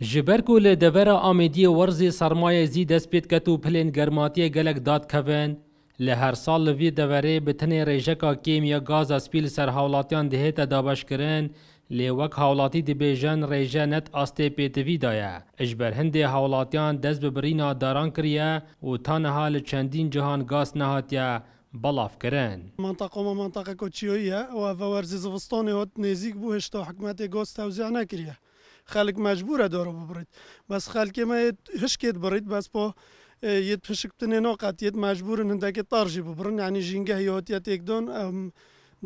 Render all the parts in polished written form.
جبرکو له devera Amêdiyê werzê sermayê zî dest pê diket û pilên germatiyê gelek dadkevin, li her sal li vî deverê bi tinê rêjeka kêm ya gaza spî li ser hawlatiyan dihête dabeşkirin, lê wek hawlatî dibêjin rêje net astê pêtivî daye. Ji ber hindê hawlatiyan dest bi birîna daran kiriye û taniha li çendîn cihan gas nehatiye belavkirin. منطقه منطقه کوچیویه و ورزی زوستانی هات نزدیک بو هشتا حکومت گاز توزیع نکریه. خلق مجبوره داره ببرید. بس خلق ما هشکت برید بس با یت پشکتنی ناقت یت مجبورن هندکی ترجیح ببرن یعنی جینگه یاتیت یکدان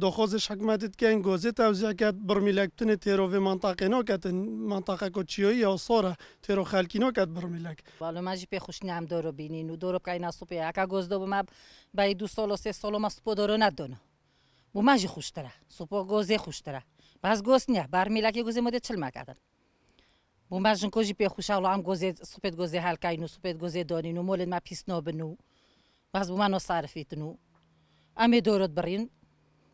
دخوازش حکومت کن گازی توزیع کرد برمیلکتن تیرو و منطقه ناکت منطقه کوچیویی یا صاره تیرو خلقی ناکت برمیلک. بالا ماجی پی خوش نیم دارو بینین و دارو بکای نستو پی اکا گاز دو بم بای 2 سال و 3 سال ما سپو دارو ندونه. بو ماجی خوش تره سپو گازی خوش تره. باز گاز نه برمیلکی گازی مده چل مکدن. بو ماجن کوجی پی خوش اولو هم گازی سپید گازی حلقای نو سپید گازی دانینو مولد ما پیس نابنو. باز بو منو صارفیتنو. امی دارد برین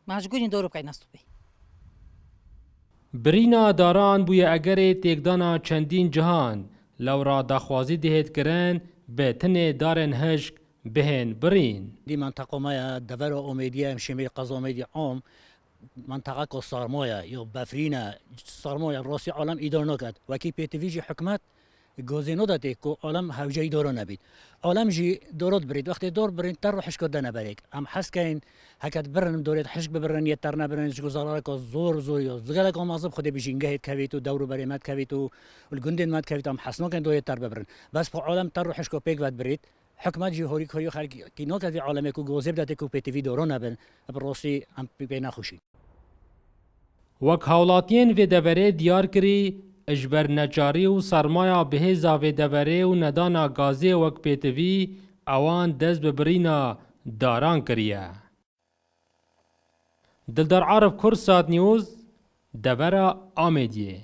ماجگونی دارو بکای نستو پی. برîna daran bûye egerê têkdana çendîn cihan, lewra daxwazî dihêt kirin, bi tinê darên hişk bihên birîn. دي منطقة ما دفر أميديا مشمي قز أميديا عام منطقة كصارمايا يو بفرينا صارمايا راسي عالم إدارة نكد وكي بيتفيجي حكمت جوزينو داته كو عالم هوجي دارو نبيد عالم جي دارات بريد وقت دار برين تر رو حشك دنا بريك ام حس كاين هكذا برن دوريت حشك ببرن يتر نبرن جوزارك زور زور يو زغلك مازب خدي بجينجه كويتو دورو بريمات كويتو والجندين مات كويتو ام حسنو كان دو يتر ببرن بس بو عالم تر رو حشكو بيك ود بريد حكمت جي هوري كيو خلق كي نوك في عالمك جوزيب داته كو بي تي في دورو نبن بروسي ام بينا خوشي Wek hawlatiyên vê deverê diyar kirî, ji ber neçarî û sermaya bihêza vê deverê û nedana gazê wek pêtivî, ewan dest bi birîna daran kiriye. Dildar Arif Kursat News, devera Amêdiyê.